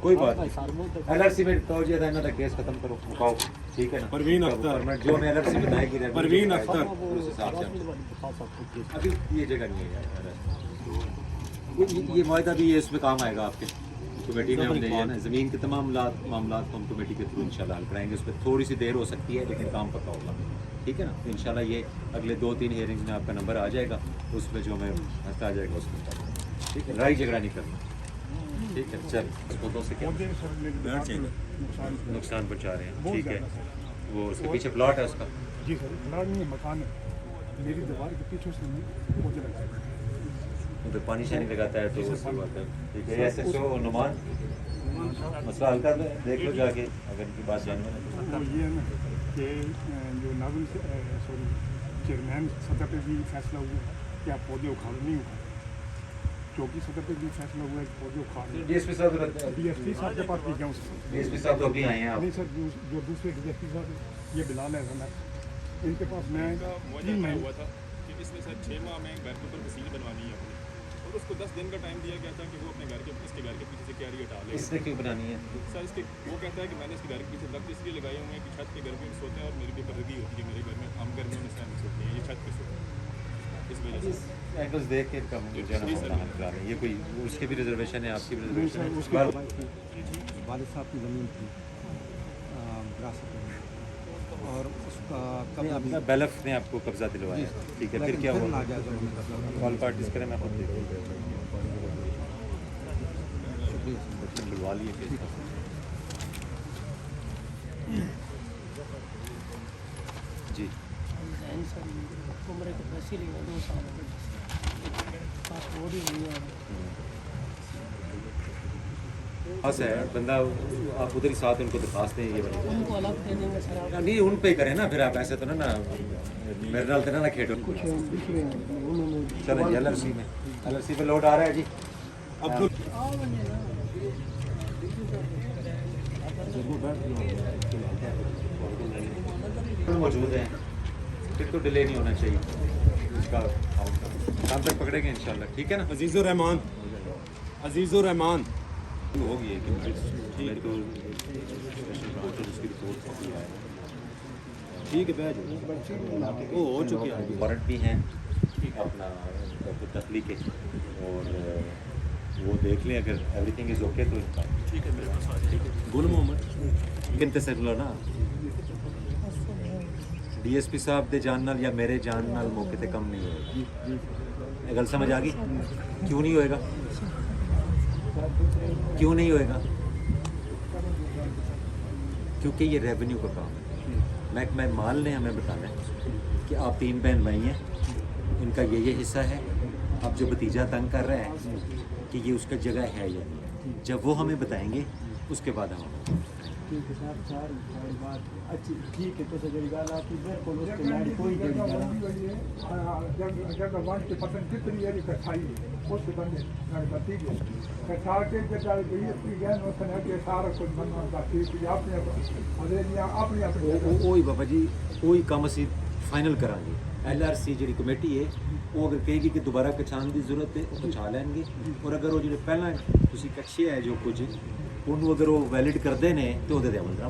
کوئی بات نہیں LRC میں توجہ دینا تھا کیس ختم کرو مکاؤ ٹھیک ہے نا پروین اختر جو میں LRC بتائے گی پروین اختر اس حساب سے ابھی یہ جگہ نہیں ہے یار یہ معاہدہ بھی اس میں کام آئے گا آپ کے کمیٹی میں ہم نے یہ نا زمین کے تمام معاملات کو ہم کمیٹی کے تھرو انشاءاللہ حل کرائیں گے اس پہ تھوڑی سی دیر ہو سکتی ہے لیکن کام پکا ہوگا ٹھیک ہے نا انشاءاللہ یہ اگلے 2-3 ہیئرنگز میں آپ کا نمبر آ جائے گا اس میں جو ہمیں مسئلہ آ جائے گا اس میں ٹھیک ہے لڑائی جھگڑا نہیں کرنا ٹھیک ہے چل اس پودوں سے کیا نقصان پہنچا رہے ہیں ٹھیک ہے وہ اس کے پیچھے پلاٹ ہے اس کا جی سر پلاٹ نہیں ہے مکان ہے میری دیوار کے پیچھے سے پودے لگائے ان پہ پانی شانی لگاتا ہے تو اس بات ہے ٹھیک ہے ایسے سو نعمان مسئلہ حل کر دیں دیکھ لو جا کے اگر ان کی بات جاننے میں وہ یہ ہے نا کہ جو ناظم سوری چیئرمین سطح پہ بھی فیصلہ ہوا ہے کہ آپ پودے اکھاڑ نہیں اکھاڑ چوکی سطح پہ بھی فیصلہ ہوا ہے کہ پودے اکھاڑ DSP صاحب DSP صاحب کے پاس بھی جاؤں سر DSP صاحب تو ابھی آئے ہیں آپ نہیں سر جو دوسرے DSP صاحب ہیں یہ بلال ہے رنا ان کے پاس میں 3 مہینے ہوا تھا کہ اس میں سر 6 ماہ میں گھر کے اوپر وسیل بنوانی ہے اپنی اور اس کو 10 دن کا ٹائم دیا گیا تھا کہ وہ اپنے گھر کے اس کے گھر کے پیچھے سے کیاری ہٹا لے اس نے کیوں بنانی ہے سر اس کے وہ کہتا ہے کہ میں نے اس کے گھر کے پیچھے لفظ اس لیے لگائے ہوئے ہیں کہ چھت پہ گرمی میں سوتے ہیں اور میری بھی پردگی ہوتی ہے میرے گھر میں ہم گرمیوں میں سہن سوتے ہیں یہ چھت پہ سوتے ہیں اس وجہ سے اینگلز دیکھ کے کم جو ہے نا مسئلہ حل کرا رہے ہیں یہ کوئی اس کی بھی ریزرویشن ہے آپ کی بھی ریزرویشن ہے والد صاحب کی زمین تھی وراثت میں اور اس کا اپنا بیلف نے آپ کو قبضہ دلوایا ٹھیک ہے پھر کیا ہوا کال پارٹیز کریں میں خود دیکھ بلوا لیے جی عمرے کے پیسے لیے 2 سال پاسپورٹ ہی نہیں ہے بس ہے بندہ آپ ادھر ہی ساتھ ان کو درخواست دیں یہ ان کو الگ دے دیں گے سر آپ نہیں ان پہ کریں نا پھر آپ ایسے تو نا میرے نال تو نہ کھیڈو چلیں جی LRC میں LRC پہ لوڈ آ رہا ہے جی موجود ہیں پھر تو ڈیلے نہیں ہونا چاہیے اس کا شام تک پکڑیں گے انشاءاللہ ٹھیک ہے نا عزیز الرحمان عزیز الرحمان ہوگی ہے کہ میرے کو اس کی رپورٹ ٹھیک ہے وہ ہو چکے ہیں وارنٹ بھی ہیں اپنا تخلیق کے اور وہ دیکھ لیں اگر ایوری تھنگ از اوکے تو ٹھیک ہے میرے پاس ٹھیک ہے گل محمد کنتے سے لو نا DSP صاحب دے جان نال یا میرے جان نال موقع تے کم نہیں ہوئے یہ گل سمجھ آ گئی کیوں نہیں ہوئے گا کیوں نہیں ہوئے گا کیونکہ یہ ریونیو کا کام ہے محکمہ مال نے ہمیں بتانا ہے کہ آپ 3 بہن بھائی ہیں ان کا یہ حصہ ہے اب جو بھتیجا تنگ کر رہا ہے کہ یہ اس کا جگہ ہے یا نہیں جب وہ ہمیں بتائیں گے اس کے بعد ہم ٹھیک ہے صاحب ساری بات اچھی ٹھیک ہے تو سجی گل آپ کی بالکل اس کے لائن کوئی جگہ جب 1% کتنی ہے کٹھائی اس بندے بتیجے کٹھا کے جب DSP گئے اس نے کہ سارا کچھ بننا تھا ٹھیک ہے اپنے اپنی وہی بابا جی وہی کام اسی فائنل کریں گے LRC جی کمیٹی ہے وہ اگر کہے گی کہ دوبارہ کچھان کی ضرورت ہے وہ کچھا لیں گے اور اگر وہ جو پہلے تھی کچھے ہے جو کچھ انہوں اگر وہ ویلڈ کرتے ہیں تو وہ عمل کرا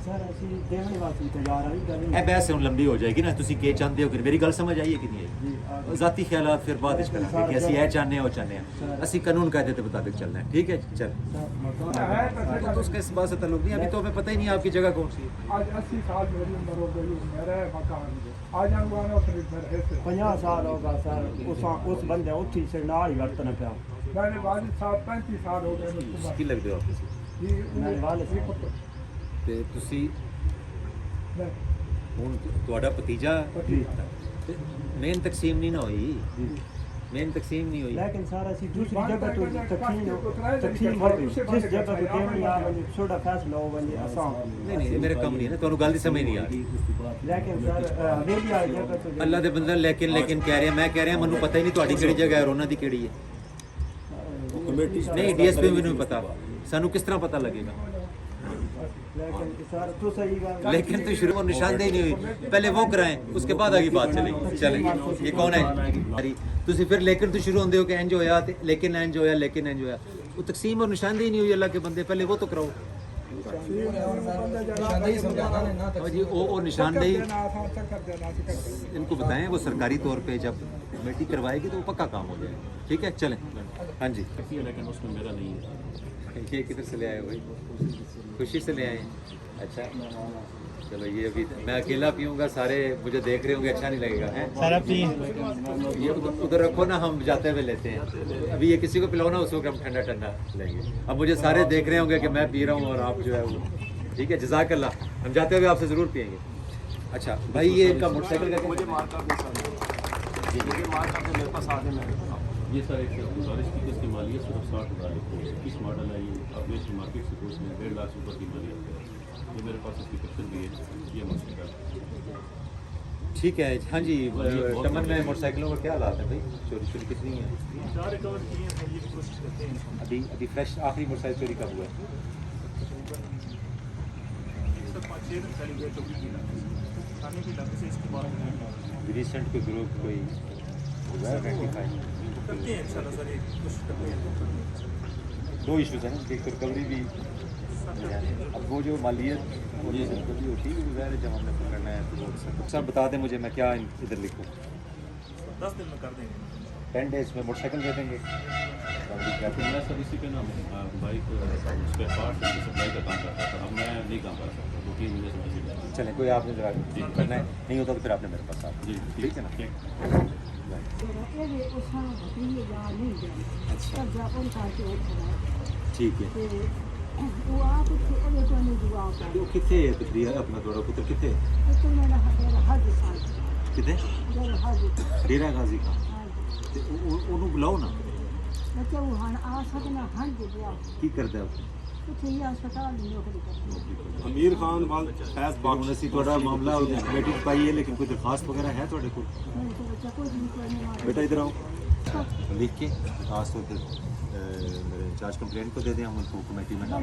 سر اسی دینے واسطے تیار ہیں اے بحث ہوں لمبی ہو جائے گی نا تسی کی چاہتے ہو کہ میری گل سمجھ آئی ہے کہ نہیں آئی ذاتی خیالات پھر بعد وچ کریں گے کہ اسی یہ چاہتے ہیں وہ چاہتے ہیں اسی قانون قاعدے کے مطابق چلنا ہے ٹھیک ہے چل تو اس کا اس بات سے تعلق نہیں ابھی تو ہمیں پتہ ہی نہیں آپ کی جگہ کون سی ہے آج 80 سال میری عمر ہو گئی میرا مکان آج انگوانا اس نے 50 سال ہوگا سر اس بندے اتھی سے نال ہی ورتنا پیا میں نے والد صاحب 35 سال ہو گئے کی لگ دو آپ میرے والد صاحب تے تسی ہوں تہاڈا بھتیجا مین تقسیم نہیں نہ ہوئی مین تقسیم نہیں ہوئی لیکن سر اسی دوسری جگہ تو تقسیم ہوئی جس جگہ تو دینی آ ونجے چھوٹا فیصلہ ہو ونجے آسان نہیں میرے کم نہیں ہے نا تانوں گل دی سمجھ نہیں آ رہی لیکن سر حویلی والی جگہ تو اللہ دے بندہ لیکن کہہ رہے ہیں میں کہہ رہا منوں پتہ ہی نہیں تہاڈی کیڑی جگہ ہے اور انہاں دی کیڑی ہے نہیں DSP میں نہیں پتا سانوں کس طرح پتہ لگے گا لیکن سر تو صحیح گل لیکن تو شروع میں نشاندہی نہیں ہوئی پہلے وہ کرائیں اس کے بعد آگے بات چلے گی چلیں یہ کون ہے تسی پھر لیکن تو شروع ہوندے ہو کہ انج ہویا لیکن انج ہویا لیکن انج ہویا वो तकसीम और निशानदेही नहीं हुई अल्लाह के बंदे, पहले वो तो कराओ। और जी वो निशानदेही इनको बताएं, वो सरकारी तौर पे जब कमेटी करवाएगी तो वो पक्का काम हो जाएगा। ठीक है, चलें। हाँ जी, लेकिन उसमें मेरा नहीं है। ये किधर से ले आए भाई? खुशी से ले आए हैं? अच्छा चलो, ये अभी मैं अकेला पीऊँगा, सारे मुझे देख रहे होंगे, अच्छा नहीं लगेगा है। सारा पी ये उधर रखो ना, हम जाते हुए लेते हैं। अभी ये किसी को पिलाओ ना, उस वक्त हम ठंडा ठंडा लेंगे। अब मुझे सारे देख रहे होंगे कि मैं पी रहा हूँ और आप जो है वो, ठीक है, जज़ाकल्लाह, हम जाते हुए आपसे ज़रूर पियेंगे। अच्छा भाई, ये इनका मोटरसाइकिल का मुझे मार्का भी मेरे पास आगे में ये सर एक 40 की इसकी मालियत सिर्फ 60,000 इस मॉडल है। ये अपने मार्केट से कोच में 1.5 लाख ऊपर की मालियत है। ये मेरे पास इसकी पिक्चर भी है, ये मोटरसाइकिल। ठीक है। हाँ जी, टमन में मोटरसाइकिलों का क्या हालात है भाई? चोरी चोरी कितनी है? 4 रिकवर किए हैं, ये कोशिश करते हैं। अभी फ्रेश आखिरी मोटरसाइकिल चोरी कब हुआ है? सर 5-6 दिन पहले हुए, चौकी की थाने की लग से इसके बारे में रिसेंट कोई ग्रुप कोई हुआ है आइडेंटिफाई? करते हैं इंशाल्लाह सर, ये कोशिश करते हैं। दो इश्यूज हैं, एक तो रिकवरी भी, अब वो जो मालियत और ये रिकवरी होती है, ज़ाहिर है जब हमने पकड़ना है तो वो सर बता दें मुझे, मैं क्या इधर लिखूँ? 10 दिन में कर देंगे। 10 डेज में मोटरसाइकिल दे देंगे। मैं सर इसी पे ना बाइक स्पेयर पार्ट सप्लाई का काम करता था, अब मैं नहीं काम कर सकता, 2-3 महीने से मैसेज आया। चलें, कोई आपने ज़रा करना है, नहीं होता तो फिर आपने मेरे पास आ जी ठीक है ना। ठीक है। वो कितने है तकरीर अपना थोड़ा पुत्र कितने कितने डेरा गाजी का ते ਉਹਨੂੰ ਬੁਲਾਓ ਨਾ ਕੀ ਕਰਦਾ ਉਹ? अमीर खान वाल फैज ਹੁਣ ਅਸੀਂ ਤੁਹਾਡਾ ਮਾਮਲਾ ਉਹਦੀ ਕਮੇਟੀ 'ਚ ਪਾਈ ਹੈ, लेकिन कोई दरखास्त वगैरह है ਤੁਹਾਡੇ ਕੋਲ? बेटा इधर आओ, लिख के दरखास्त होते मेरे इंचार्ज कंप्लेंट को दे दें, हम उनको कमेटी में डाल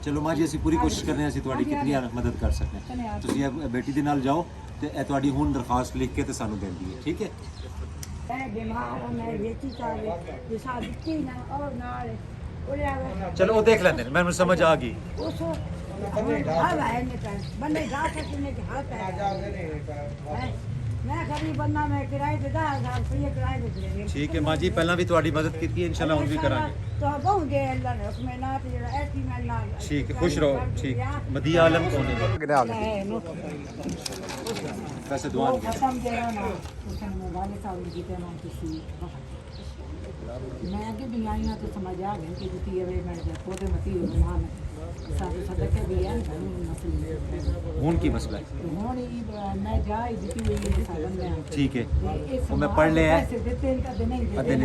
चलो माँ जी, ਅਸੀਂ ਪੂਰੀ ਕੋਸ਼ਿਸ਼ ਕਰ ਰਹੇ ਹਾਂ, ਅਸੀਂ ਤੁਹਾਡੀ ਕਿੰਨੀ ਮਦਦ ਕਰ ਸਕਦੇ ਹਾਂ। ਤੁਸੀਂ ਇਹ ਬੇਟੀ ਦੇ ਨਾਲ ਜਾਓ ਤੇ ਇਹ ਤੁਹਾਡੀ ਹੁਣ ਦਰਖਾਸਤ ਲਿਖ ਕੇ ਤੇ ਸਾਨੂੰ ਦੇਣੀ ਹੈ, ਠੀਕ ਹੈ? चलो वो देख लेंगे, मैं समझ आ गई। ठीक है माँ जी, पहला भी थोड़ी मदद की थी, इंशाल्लाह हम भी करांगे। ठीक है, खुश रहो। ठीक, मदी आलम कौन है? पैसे दुआ मैं कि दुनिया तो समझ आ गई कि जुती है मैं देखो तो मती मान सारे सदके भी है खून की मसला है। मैं जाई जुती हुई है सावन में। ठीक है, वो मैं पढ़ ले पैसे देते इनका देने की बंदे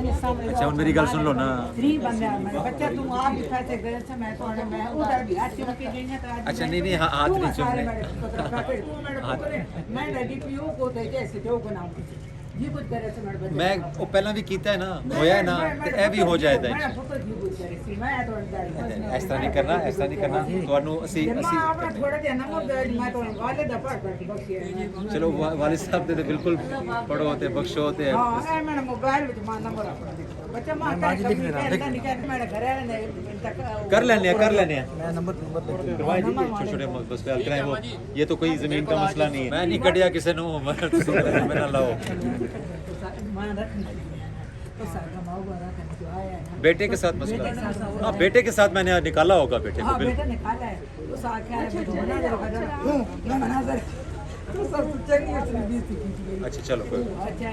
ने सामने। अच्छा, मेरी गल सुन लो ना। 3 बंदे मेरे बच्चा तुम आप भी पैसे दे से मैं तो मैं उधर भी हाथ के गई ना। अच्छा नहीं हाथ नहीं चुमने। मैं डीपीओ को दे कैसे जो बनाऊं जी कुछ करे से मेरे बच्चे मैं वो पहला भी कीता है ना, होया है ना, तो ये भी हो जाएगा। मैं पुत्र जी कुछ करे सी मैं तो ऐसा नहीं करना, ऐसा नहीं करना। ਤੁਹਾਨੂੰ ਅਸੀਂ ਆਪਣਾ ਥੋੜਾ ਜਿਹਾ ਨੰਬਰ ਦੇ ਮੈਂ ਤਾਂ ਵਾਲੇ ਦਾ ਪੜ ਕੇ ਬਖਸ਼ਿਆ ਚਲੋ ਵਾਲਿਦ ਸਾਹਿਬ ਦੇ ਬਿਲਕੁਲ ਪੜੋ ਤੇ ਬਖਸ਼ੋ ਤੇ ਹਾਂ ਇਹ ਮੇਰਾ ਮੋਬਾਈਲ ਵਿੱਚ ਮਾ ਨੰਬਰ ਆਪਣਾ ਬੱਚਾ ਮਾਂ ਤਾਂ ਲਿਖ ਦੇਣਾ ਨਹੀਂ ਕਹਿੰਦਾ ਮੇਰੇ ਘਰੇ ਨੇ कर लेने मैं नंबर करवाए जी, छोटे छोटे मसले हल कराए। वो ये तो कोई जमीन का मसला नहीं है, मैं नहीं कटिया किसी नु मैं ना लाओ। बेटे के साथ मसला, हाँ बेटे के साथ मैंने निकाला होगा बेटे को। बेटा निकाला है तो साख्या है मैं मनाजर तो सब चंगी उसने 20 की। अच्छा चलो कोई अच्छा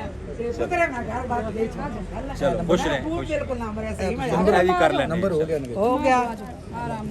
पुत्र ना घर बात ले चलो खुश रहें, खुश बिल्कुल नंबर है सही में भी कर लेना। हो गया आराम।